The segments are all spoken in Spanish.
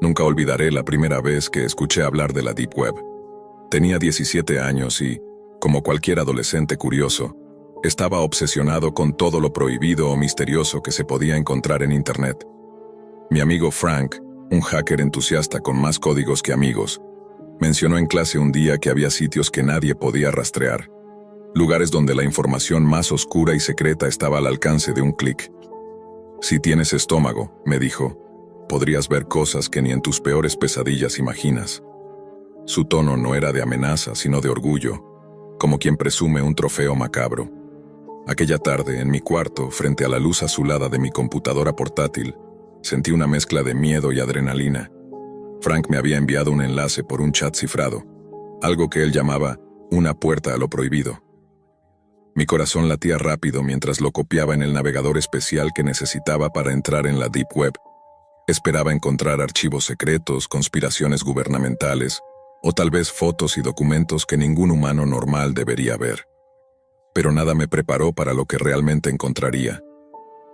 Nunca olvidaré la primera vez que escuché hablar de la Deep Web. Tenía 17 años y, como cualquier adolescente curioso, estaba obsesionado con todo lo prohibido o misterioso que se podía encontrar en Internet. Mi amigo Frank, un hacker entusiasta con más códigos que amigos, mencionó en clase un día que había sitios que nadie podía rastrear, lugares donde la información más oscura y secreta estaba al alcance de un clic. Si tienes estómago, me dijo, podrías ver cosas que ni en tus peores pesadillas imaginas. Su tono no era de amenaza, sino de orgullo, como quien presume un trofeo macabro. Aquella tarde, en mi cuarto, frente a la luz azulada de mi computadora portátil, sentí una mezcla de miedo y adrenalina. Frank me había enviado un enlace por un chat cifrado, algo que él llamaba una puerta a lo prohibido. Mi corazón latía rápido mientras lo copiaba en el navegador especial que necesitaba para entrar en la Deep Web. Esperaba encontrar archivos secretos, conspiraciones gubernamentales, o tal vez fotos y documentos que ningún humano normal debería ver. Pero nada me preparó para lo que realmente encontraría.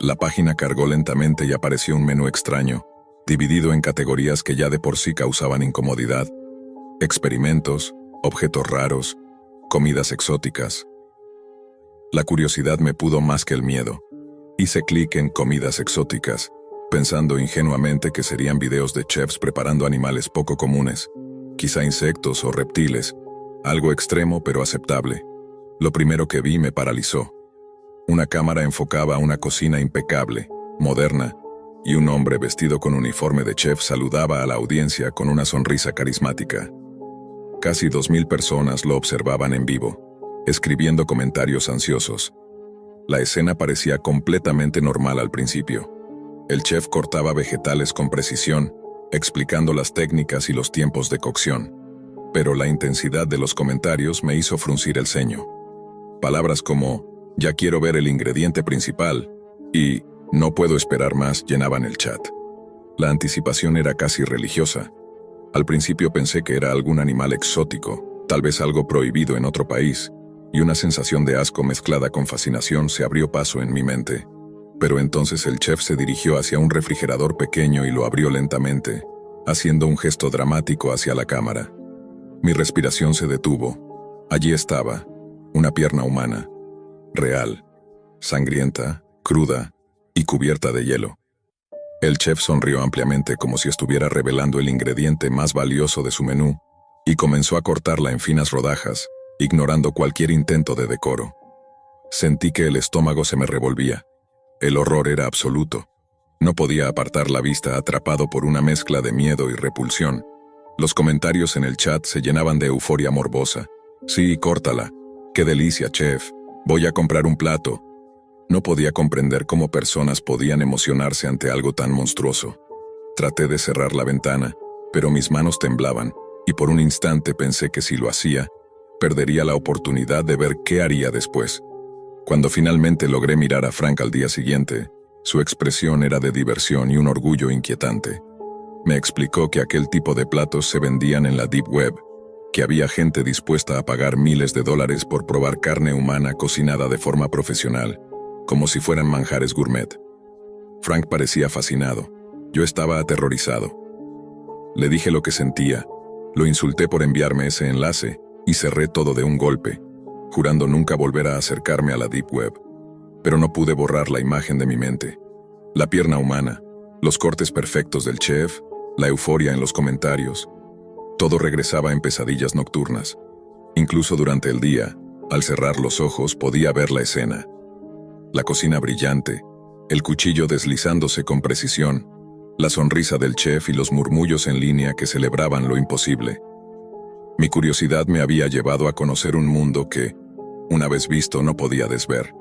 La página cargó lentamente y apareció un menú extraño, dividido en categorías que ya de por sí causaban incomodidad: experimentos, objetos raros, comidas exóticas. La curiosidad me pudo más que el miedo. Hice clic en comidas exóticas, pensando ingenuamente que serían videos de chefs preparando animales poco comunes, quizá insectos o reptiles, algo extremo pero aceptable. Lo primero que vi me paralizó. Una cámara enfocaba una cocina impecable, moderna, y un hombre vestido con uniforme de chef saludaba a la audiencia con una sonrisa carismática. Casi 2000 personas lo observaban en vivo, escribiendo comentarios ansiosos. La escena parecía completamente normal al principio. El chef cortaba vegetales con precisión, explicando las técnicas y los tiempos de cocción. Pero la intensidad de los comentarios me hizo fruncir el ceño. Palabras como "ya quiero ver el ingrediente principal" y "no puedo esperar más" llenaban el chat. La anticipación era casi religiosa. Al principio pensé que era algún animal exótico, tal vez algo prohibido en otro país, y una sensación de asco mezclada con fascinación se abrió paso en mi mente. Pero entonces el chef se dirigió hacia un refrigerador pequeño y lo abrió lentamente, haciendo un gesto dramático hacia la cámara. Mi respiración se detuvo. Allí estaba, una pierna humana, real, sangrienta, cruda y cubierta de hielo. El chef sonrió ampliamente como si estuviera revelando el ingrediente más valioso de su menú, y comenzó a cortarla en finas rodajas, ignorando cualquier intento de decoro. Sentí que el estómago se me revolvía. El horror era absoluto. No podía apartar la vista, atrapado por una mezcla de miedo y repulsión. Los comentarios en el chat se llenaban de euforia morbosa. "Sí, córtala. ¡Qué delicia, chef! Voy a comprar un plato". No podía comprender cómo personas podían emocionarse ante algo tan monstruoso. Traté de cerrar la ventana, pero mis manos temblaban, y por un instante pensé que si lo hacía, perdería la oportunidad de ver qué haría después. Cuando finalmente logré mirar a Frank al día siguiente, su expresión era de diversión y un orgullo inquietante. Me explicó que aquel tipo de platos se vendían en la Deep Web, que había gente dispuesta a pagar miles de dólares por probar carne humana cocinada de forma profesional, como si fueran manjares gourmet. Frank parecía fascinado. Yo estaba aterrorizado. Le dije lo que sentía, lo insulté por enviarme ese enlace, y cerré todo de un golpe, jurando nunca volver a acercarme a la Deep Web. Pero no pude borrar la imagen de mi mente. La pierna humana, los cortes perfectos del chef, la euforia en los comentarios. Todo regresaba en pesadillas nocturnas. Incluso durante el día, al cerrar los ojos podía ver la escena. La cocina brillante, el cuchillo deslizándose con precisión, la sonrisa del chef y los murmullos en línea que celebraban lo imposible. Mi curiosidad me había llevado a conocer un mundo que, una vez visto, no podía desver.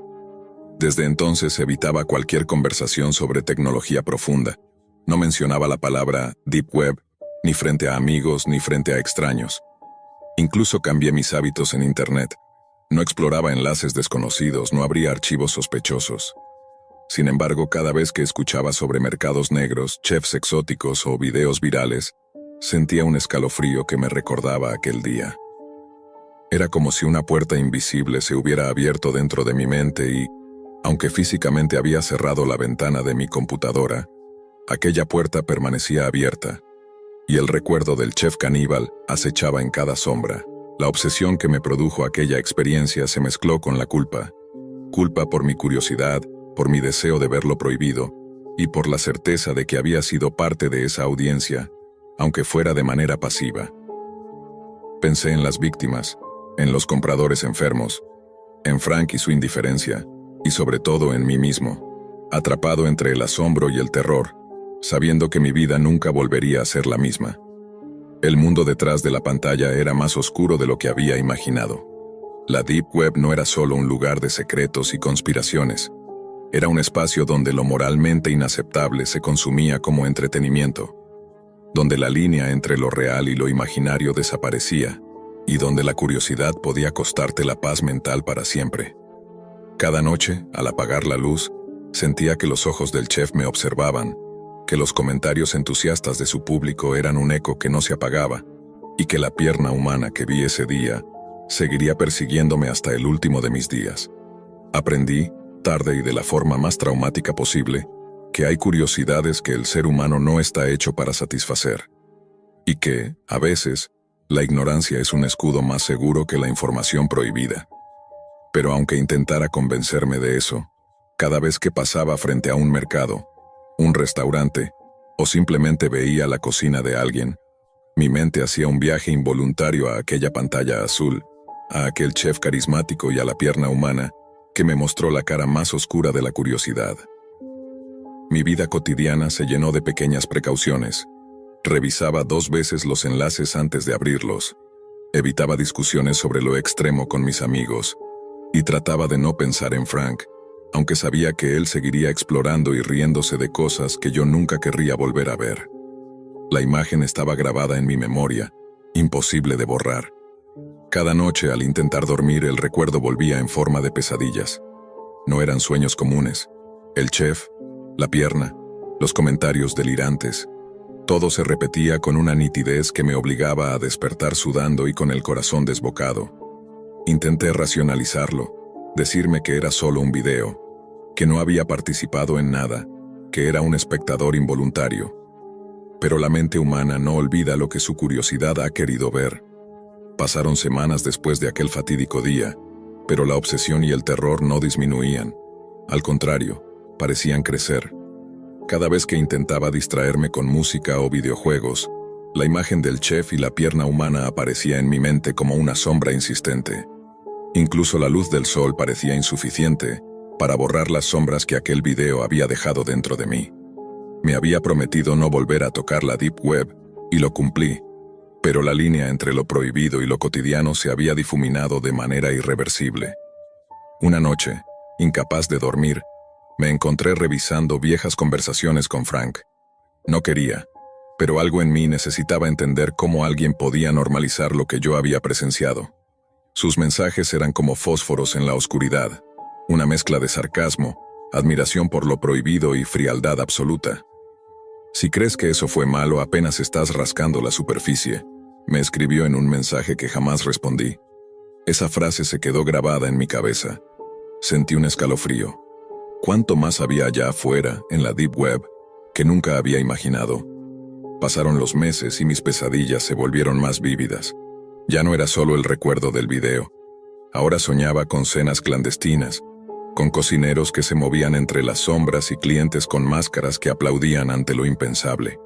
Desde entonces evitaba cualquier conversación sobre tecnología profunda. No mencionaba la palabra Deep Web, ni frente a amigos ni frente a extraños. Incluso cambié mis hábitos en Internet. No exploraba enlaces desconocidos, no abría archivos sospechosos. Sin embargo, cada vez que escuchaba sobre mercados negros, chefs exóticos o videos virales, sentía un escalofrío que me recordaba aquel día. Era como si una puerta invisible se hubiera abierto dentro de mi mente y, aunque físicamente había cerrado la ventana de mi computadora, aquella puerta permanecía abierta, y el recuerdo del chef caníbal acechaba en cada sombra. La obsesión que me produjo aquella experiencia se mezcló con la culpa. Culpa por mi curiosidad, por mi deseo de ver lo prohibido, y por la certeza de que había sido parte de esa audiencia, aunque fuera de manera pasiva. Pensé en las víctimas, en los compradores enfermos, en Frank y su indiferencia, y sobre todo en mí mismo, atrapado entre el asombro y el terror, sabiendo que mi vida nunca volvería a ser la misma. El mundo detrás de la pantalla era más oscuro de lo que había imaginado. La Deep Web no era solo un lugar de secretos y conspiraciones. Era un espacio donde lo moralmente inaceptable se consumía como entretenimiento, donde la línea entre lo real y lo imaginario desaparecía, y donde la curiosidad podía costarte la paz mental para siempre. Cada noche, al apagar la luz, sentía que los ojos del chef me observaban, que los comentarios entusiastas de su público eran un eco que no se apagaba, y que la pierna humana que vi ese día seguiría persiguiéndome hasta el último de mis días. Aprendí, tarde y de la forma más traumática posible, que hay curiosidades que el ser humano no está hecho para satisfacer, y que, a veces, la ignorancia es un escudo más seguro que la información prohibida. Pero aunque intentara convencerme de eso, cada vez que pasaba frente a un mercado, un restaurante, o simplemente veía la cocina de alguien, mi mente hacía un viaje involuntario a aquella pantalla azul, a aquel chef carismático y a la pierna humana que me mostró la cara más oscura de la curiosidad. Mi vida cotidiana se llenó de pequeñas precauciones. Revisaba 2 veces los enlaces antes de abrirlos, evitaba discusiones sobre lo extremo con mis amigos, y trataba de no pensar en Frank, aunque sabía que él seguiría explorando y riéndose de cosas que yo nunca querría volver a ver. La imagen estaba grabada en mi memoria, imposible de borrar. Cada noche al intentar dormir el recuerdo volvía en forma de pesadillas. No eran sueños comunes. El chef, la pierna, los comentarios delirantes. Todo se repetía con una nitidez que me obligaba a despertar sudando y con el corazón desbocado. Intenté racionalizarlo, decirme que era solo un video, que no había participado en nada, que era un espectador involuntario. Pero la mente humana no olvida lo que su curiosidad ha querido ver. Pasaron semanas después de aquel fatídico día, pero la obsesión y el terror no disminuían. Al contrario, parecían crecer. Cada vez que intentaba distraerme con música o videojuegos, la imagen del chef y la pierna humana aparecía en mi mente como una sombra insistente. Incluso la luz del sol parecía insuficiente para borrar las sombras que aquel video había dejado dentro de mí. Me había prometido no volver a tocar la Deep Web, y lo cumplí, pero la línea entre lo prohibido y lo cotidiano se había difuminado de manera irreversible. Una noche, incapaz de dormir, me encontré revisando viejas conversaciones con Frank. No quería, pero algo en mí necesitaba entender cómo alguien podía normalizar lo que yo había presenciado. Sus mensajes eran como fósforos en la oscuridad, una mezcla de sarcasmo, admiración por lo prohibido y frialdad absoluta. Si crees que eso fue malo, apenas estás rascando la superficie, me escribió en un mensaje que jamás respondí. Esa frase se quedó grabada en mi cabeza. Sentí un escalofrío. ¿Cuánto más había allá afuera, en la Deep Web, que nunca había imaginado? Pasaron los meses y mis pesadillas se volvieron más vívidas. Ya no era solo el recuerdo del video. Ahora soñaba con cenas clandestinas, con cocineros que se movían entre las sombras y clientes con máscaras que aplaudían ante lo impensable.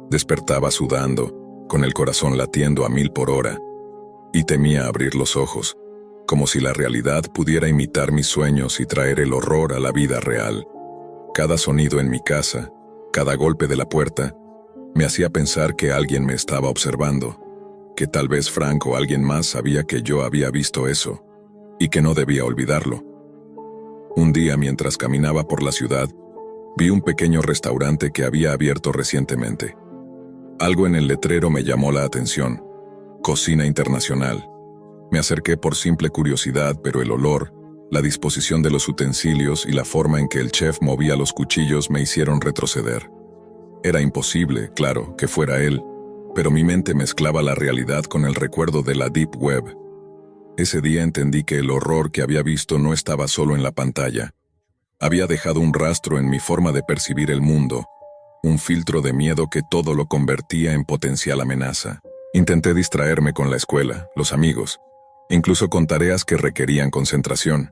Despertaba sudando, con el corazón latiendo a 1000 por hora, y temía abrir los ojos, como si la realidad pudiera imitar mis sueños y traer el horror a la vida real. Cada sonido en mi casa, cada golpe de la puerta, me hacía pensar que alguien me estaba observando, que tal vez Frank o alguien más sabía que yo había visto eso, y que no debía olvidarlo. Un día, mientras caminaba por la ciudad, vi un pequeño restaurante que había abierto recientemente. Algo en el letrero me llamó la atención: Cocina Internacional. Me acerqué por simple curiosidad, pero el olor, la disposición de los utensilios y la forma en que el chef movía los cuchillos me hicieron retroceder. Era imposible, claro, que fuera él, pero mi mente mezclaba la realidad con el recuerdo de la Deep Web. Ese día entendí que el horror que había visto no estaba solo en la pantalla. Había dejado un rastro en mi forma de percibir el mundo, un filtro de miedo que todo lo convertía en potencial amenaza. Intenté distraerme con la escuela, los amigos, incluso con tareas que requerían concentración,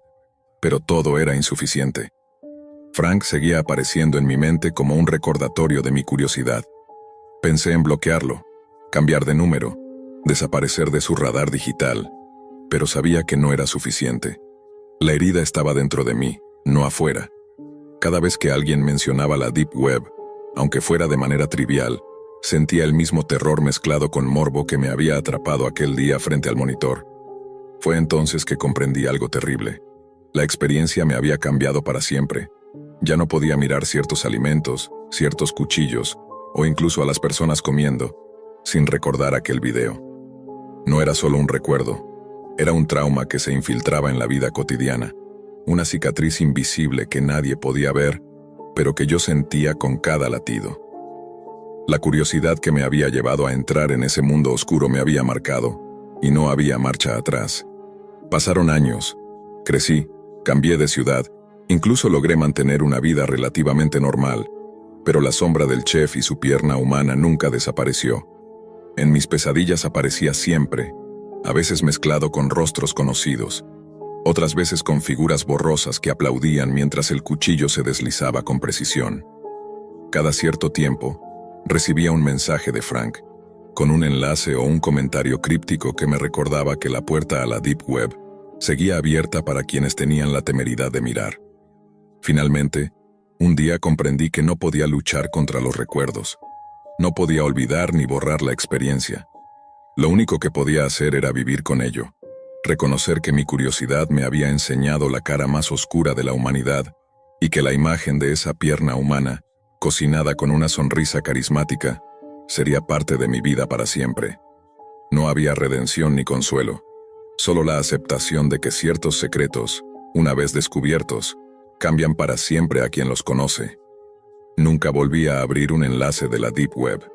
pero todo era insuficiente. Frank seguía apareciendo en mi mente como un recordatorio de mi curiosidad. Pensé en bloquearlo, cambiar de número, desaparecer de su radar digital, pero sabía que no era suficiente. La herida estaba dentro de mí, no afuera. Cada vez que alguien mencionaba la Deep Web, aunque fuera de manera trivial, sentía el mismo terror mezclado con morbo que me había atrapado aquel día frente al monitor. Fue entonces que comprendí algo terrible. La experiencia me había cambiado para siempre. Ya no podía mirar ciertos alimentos, ciertos cuchillos, o incluso a las personas comiendo, sin recordar aquel video. No era solo un recuerdo, era un trauma que se infiltraba en la vida cotidiana, una cicatriz invisible que nadie podía ver, pero que yo sentía con cada latido. La curiosidad que me había llevado a entrar en ese mundo oscuro me había marcado, y no había marcha atrás. Pasaron años, crecí, cambié de ciudad, incluso logré mantener una vida relativamente normal, pero la sombra del chef y su pierna humana nunca desapareció. En mis pesadillas aparecía siempre, a veces mezclado con rostros conocidos, otras veces con figuras borrosas que aplaudían mientras el cuchillo se deslizaba con precisión. Cada cierto tiempo, recibía un mensaje de Frank, con un enlace o un comentario críptico que me recordaba que la puerta a la Deep Web seguía abierta para quienes tenían la temeridad de mirar. Finalmente, un día comprendí que no podía luchar contra los recuerdos. No podía olvidar ni borrar la experiencia. Lo único que podía hacer era vivir con ello, reconocer que mi curiosidad me había enseñado la cara más oscura de la humanidad y que la imagen de esa pierna humana, cocinada con una sonrisa carismática, sería parte de mi vida para siempre. No había redención ni consuelo, solo la aceptación de que ciertos secretos, una vez descubiertos, cambian para siempre a quien los conoce. Nunca volví a abrir un enlace de la Deep Web.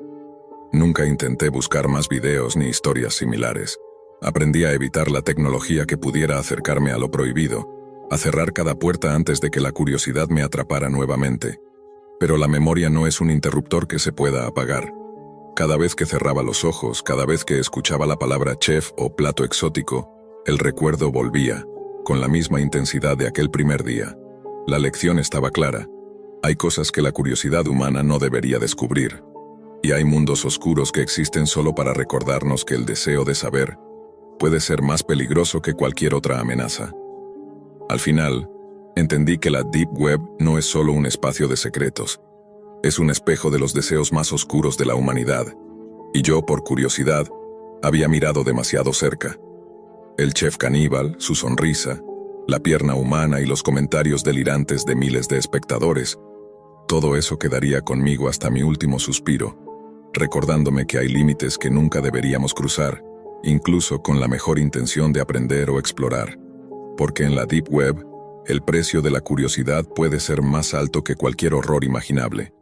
Nunca intenté buscar más videos ni historias similares. Aprendí a evitar la tecnología que pudiera acercarme a lo prohibido, a cerrar cada puerta antes de que la curiosidad me atrapara nuevamente. Pero la memoria no es un interruptor que se pueda apagar. Cada vez que cerraba los ojos, cada vez que escuchaba la palabra chef o plato exótico, el recuerdo volvía, con la misma intensidad de aquel primer día. La lección estaba clara. Hay cosas que la curiosidad humana no debería descubrir. Y hay mundos oscuros que existen solo para recordarnos que el deseo de saber puede ser más peligroso que cualquier otra amenaza. Al final, entendí que la Deep Web no es solo un espacio de secretos. Es un espejo de los deseos más oscuros de la humanidad. Y yo, por curiosidad, había mirado demasiado cerca. El chef caníbal, su sonrisa, la pierna humana y los comentarios delirantes de miles de espectadores, todo eso quedaría conmigo hasta mi último suspiro, recordándome que hay límites que nunca deberíamos cruzar, incluso con la mejor intención de aprender o explorar. Porque en la Deep Web, el precio de la curiosidad puede ser más alto que cualquier horror imaginable.